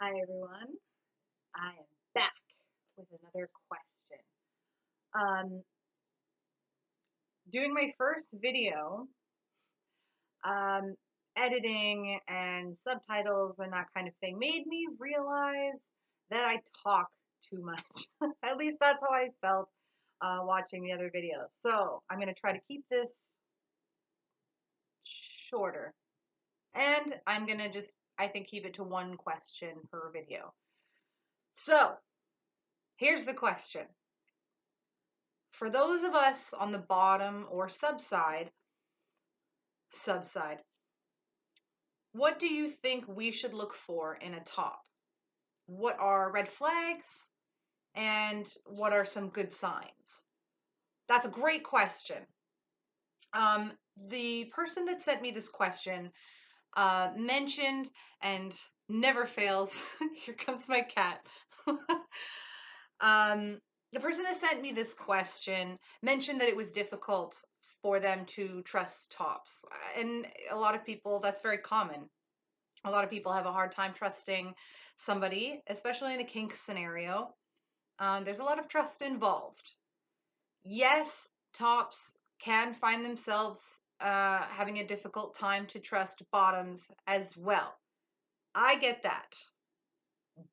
Hi everyone. I am back with another question. Um, Doing my first video, um, editing and subtitles and that kind of thing made me realize that I talk too much. At least that's how I felt watching the other videos. So I'm going to try to keep this shorter. And I'm going to just, I think, keep it to one question per video. So here's the question. For those of us on the bottom or subside, what do you think we should look for in a top? What are red flags and what are some good signs? That's a great question. The person that sent me this question mentioned and never fails. Here comes my cat. The person that sent me this question mentioned that it was difficult for them to trust tops. And a lot of people, that's very common. A lot of people have a hard time trusting somebody, especially in a kink scenario. There's a lot of trust involved. Yes, tops can find themselves having a difficult time to trust bottoms as well. I get that.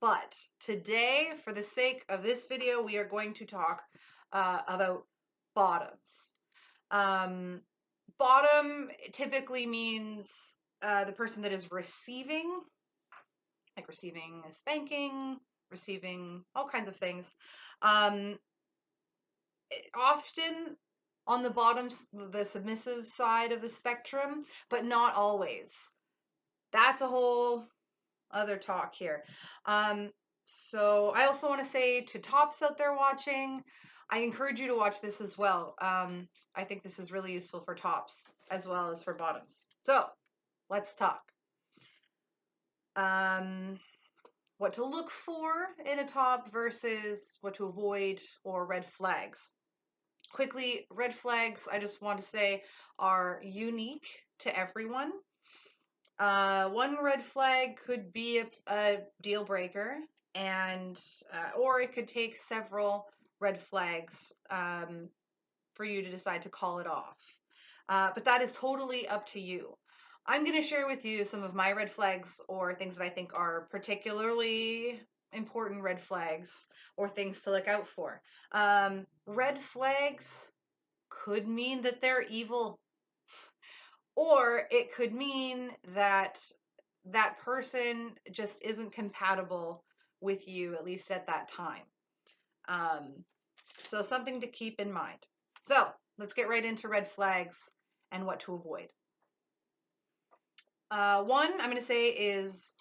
But today, for the sake of this video, we are going to talk about bottoms. Um, Bottom typically means the person that is receiving, like receiving a spanking, receiving all kinds of things. Um, Often on the bottom, the submissive side of the spectrum, but not always. That's a whole other talk here. So I also want to say to tops out there watching, I encourage you to watch this as well. I think this is really useful for tops as well as for bottoms. So let's talk. What to look for in a top versus what to avoid or red flags. Quickly, red flags, I just want to say, are unique to everyone. One red flag could be a deal breaker, and or it could take several red flags for you to decide to call it off. But that is totally up to you. I'm going to share with you some of my red flags or things that I think are particularly important red flags or things to look out for. Red flags could mean that they're evil, or it could mean that that person just isn't compatible with you, at least at that time. Um, so something to keep in mind. So let's get right into red flags and what to avoid. One I'm going to say is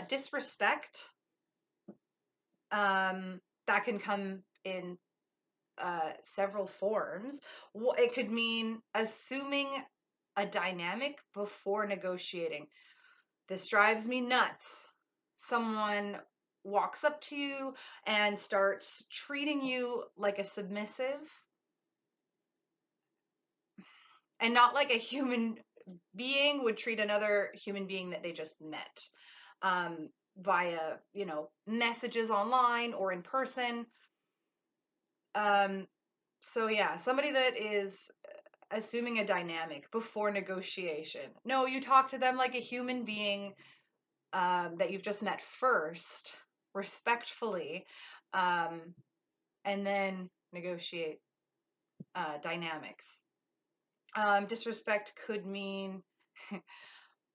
disrespect. That can come in several forms. It could mean assuming a dynamic before negotiating. This drives me nuts. Someone walks up to you and starts treating you like a submissive and not like a human being would treat another human being that they just met via, messages online or in person. So yeah, somebody that is assuming a dynamic before negotiation. No, you talk to them like a human being that you've just met first, respectfully, and then negotiate dynamics. Disrespect could mean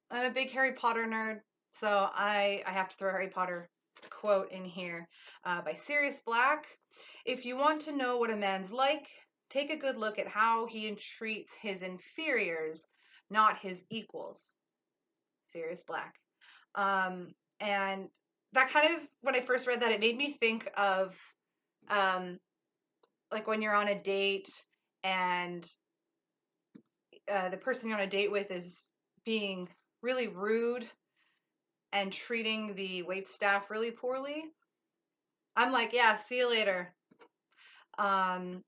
I'm a big Harry Potter nerd, so I have to throw a Harry Potter quote in here by Sirius Black. If you want to know what a man's like, take a good look at how he treats his inferiors, not his equals. Sirius Black. And that kind of, when I first read that, it made me think of um, like when you're on a date and the person you're on a date with is being really rude and treating the wait staff really poorly. I'm like, yeah, see you later. Um,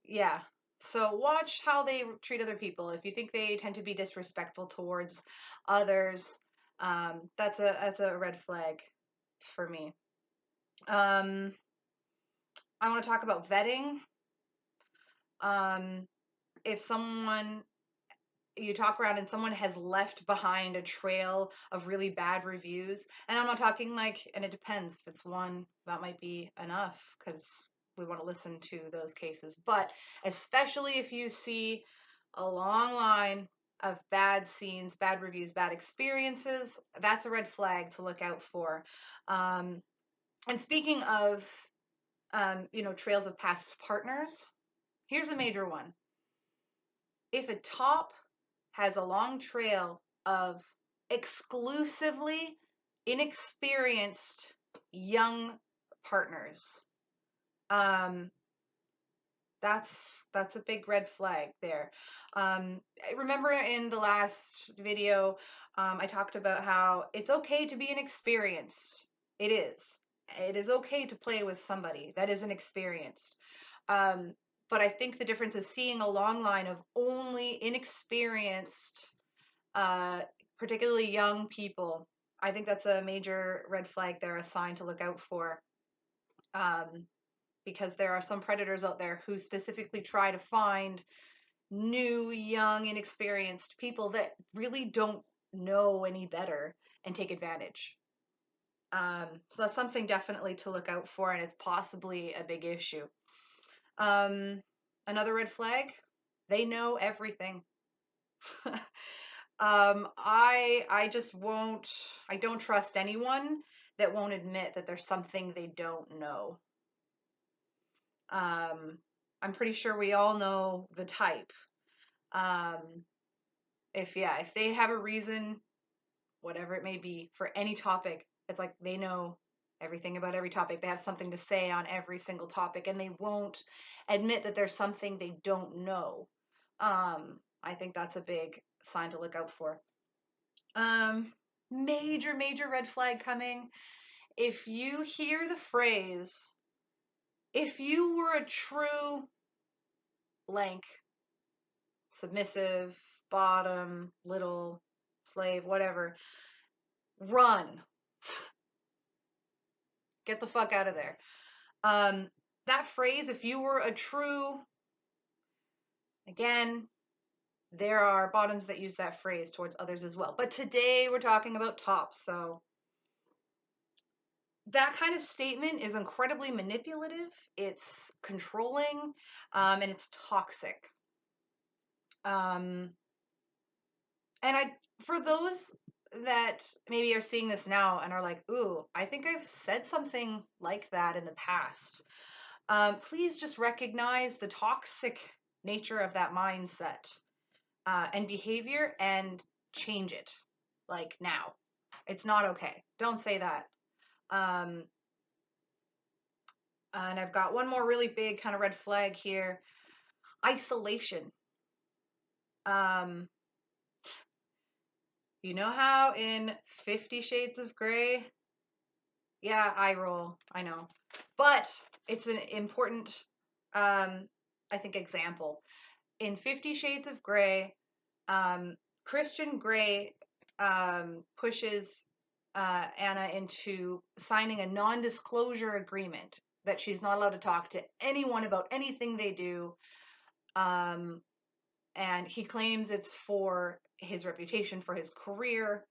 yeah. So watch how they treat other people. If you think they tend to be disrespectful towards others, that's a red flag. for me. I want to talk about vetting. Um, if someone you talk around and someone has left behind a trail of really bad reviews, and I'm not talking like, and it depends, if it's one that might be enough because we want to listen to those cases, but especially if you see a long line of bad scenes, bad reviews, bad experiences, that's a red flag to look out for. And speaking of trails of past partners, here's a major one. If a top has a long trail of exclusively inexperienced young partners, um, that's a big red flag there. I remember in the last video, I talked about how it's okay to be inexperienced. It is. It is okay to play with somebody that is inexperienced. Um, but I think the difference is seeing a long line of only inexperienced, uh, particularly young people. I think that's a major red flag there, a sign to look out for. Um, because there are some predators out there who specifically try to find new, young, inexperienced people that really don't know any better and take advantage. So that's something definitely to look out for, and it's possibly a big issue. Another red flag, they know everything. I just won't, I don't trust anyone that won't admit that there's something they don't know. I'm pretty sure we all know the type. Um, if they have a reason, whatever it may be, for any topic, it's like they know everything about every topic. They have something to say on every single topic, and they won't admit that there's something they don't know. I think that's a big sign to look out for. Um, major red flag coming. If you hear the phrase, if you were a true blank, submissive, bottom, little, slave, whatever, run. Get the fuck out of there. Um, that phrase, if you were a true, again, there are bottoms that use that phrase towards others as well. But today we're talking about tops. So that kind of statement is incredibly manipulative, it's controlling, and it's toxic. Um, and for those that maybe are seeing this now and are like, ooh, I think I've said something like that in the past. Please just recognize the toxic nature of that mindset and behavior and change it. Like now. It's not okay. Don't say that. Um, and I've got one more really big kind of red flag here, isolation. Um, you know how in 50 Shades of Grey, yeah, I roll, I know, but it's an important, I think, example. In 50 Shades of Grey, Christian Grey pushes Anna into signing a non-disclosure agreement that she's not allowed to talk to anyone about anything they do. And he claims it's for his reputation, for his career.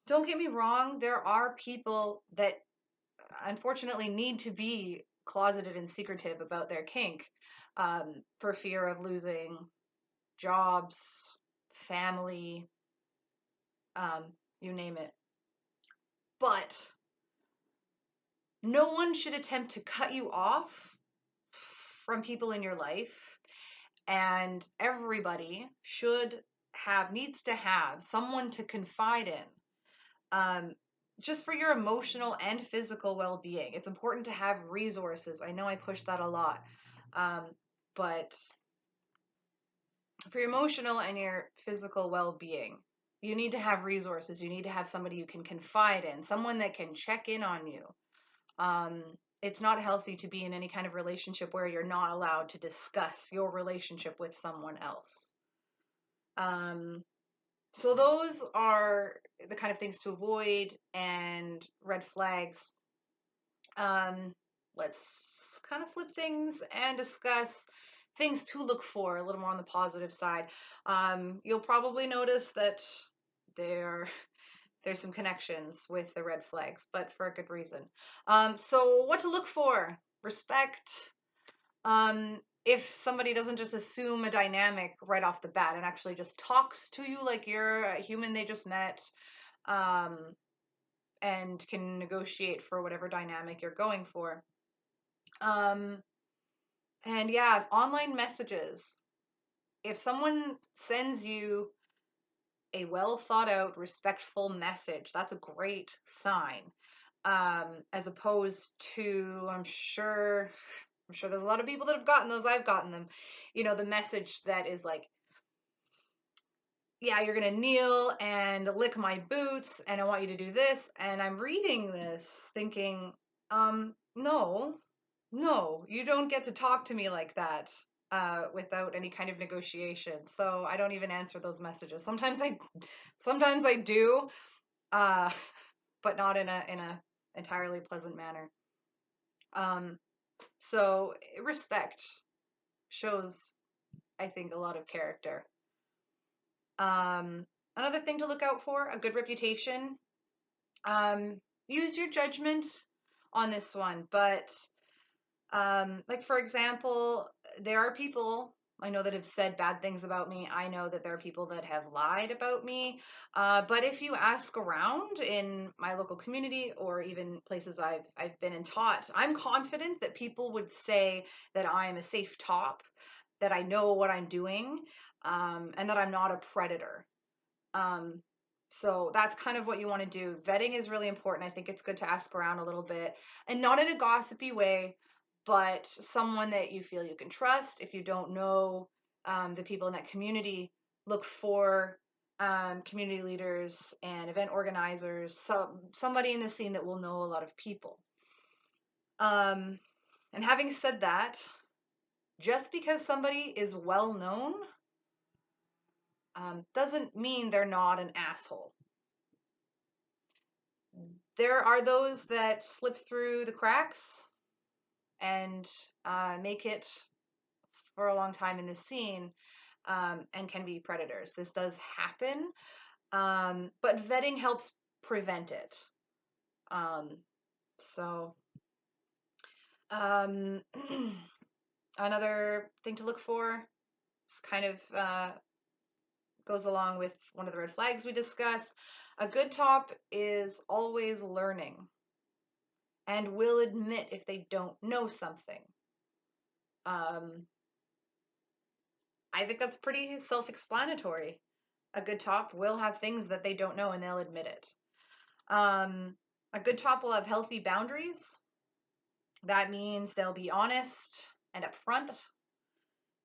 Don't get me wrong, there are people that unfortunately need to be closeted and secretive about their kink, for fear of losing jobs, family, you name it. But no one should attempt to cut you off from people in your life, and everybody needs to have someone to confide in, um, just for your emotional and physical well-being. It's important to have resources. I know I push that a lot, um, but for your emotional and your physical well-being, you need to have resources. You need to have somebody you can confide in, someone that can check in on you. Um, it's not healthy to be in any kind of relationship where you're not allowed to discuss your relationship with someone else. So those are the kind of things to avoid and red flags Let's kind of flip things and discuss things to look for a little more on the positive side. You'll probably notice that there there's some connections with the red flags, but for a good reason. So what to look for? Respect. If somebody doesn't just assume a dynamic right off the bat and actually just talks to you like you're a human they just met, um, and can negotiate for whatever dynamic you're going for. Um, and yeah, online messages. If someone sends you a well thought out, respectful message, that's a great sign. As opposed to, I'm sure there's a lot of people that have gotten those. I've gotten them. You know, the message that is like, yeah, you're gonna kneel and lick my boots, and I want you to do this. And I'm reading this thinking, no, no, you don't get to talk to me like that without any kind of negotiation. So I don't even answer those messages. Sometimes I do, uh, but not in a entirely pleasant manner. Um, so respect shows, I think, a lot of character. Um, Another thing to look out for, a good reputation. Use your judgment on this one, but like for example, there are people I know that have said bad things about me. I know that there are people that have lied about me. But if you ask around in my local community or even places I've been and taught, I'm confident that people would say that I am a safe top, that I know what I'm doing, and that I'm not a predator. Um, so that's kind of what you want to do. Vetting is really important. I think it's good to ask around a little bit and not in a gossipy way, but someone that you feel you can trust. If you don't know the people in that community, look for community leaders and event organizers, so somebody in the scene that will know a lot of people. Um, and having said that, just because somebody is well known doesn't mean they're not an asshole. There are those that slip through the cracks and make it for a long time in the scene, and can be predators. This does happen, but vetting helps prevent it. Um, so, um, another thing to look for is kind of goes along with one of the red flags we discussed. A good top is always learning and will admit if they don't know something. Um, I think that's pretty self explanatory. A good top will have things that they don't know and they'll admit it. A good top will have healthy boundaries. That means they'll be honest and upfront.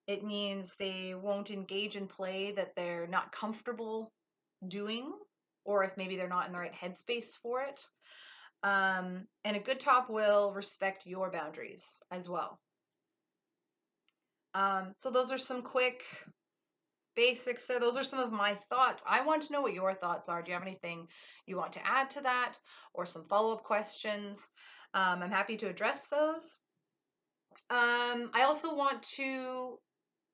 It means they won't engage in play that they're not comfortable doing, or if maybe they're not in the right headspace for it. And a good top will respect your boundaries as well. So those are some quick basics there. Those are some of my thoughts. I want to know what your thoughts are. Do you have anything you want to add to that or some follow-up questions? I'm happy to address those. I also want to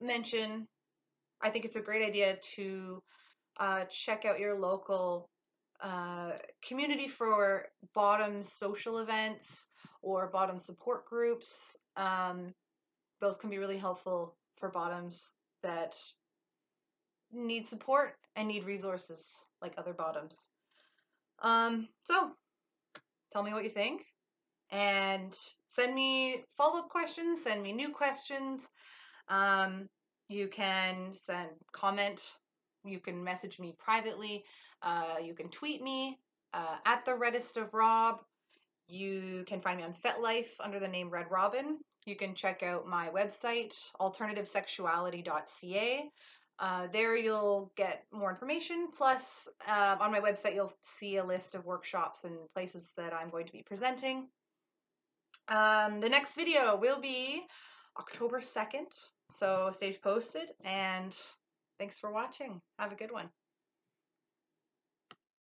mention, I think it's a great idea to check out your local uh, community for bottom social events or bottom support groups. Those can be really helpful for bottoms that need support and need resources like other bottoms. So tell me what you think and send me follow-up questions, send me new questions. You can send comment, you can message me privately, you can tweet me at the Reddest of Rob. You can find me on FetLife under the name Red Robin. You can check out my website, alternativesexuality.ca. There you'll get more information. Plus, on my website, you'll see a list of workshops and places that I'm going to be presenting. The next video will be October 2nd, so stay posted, and thanks for watching. Have a good one.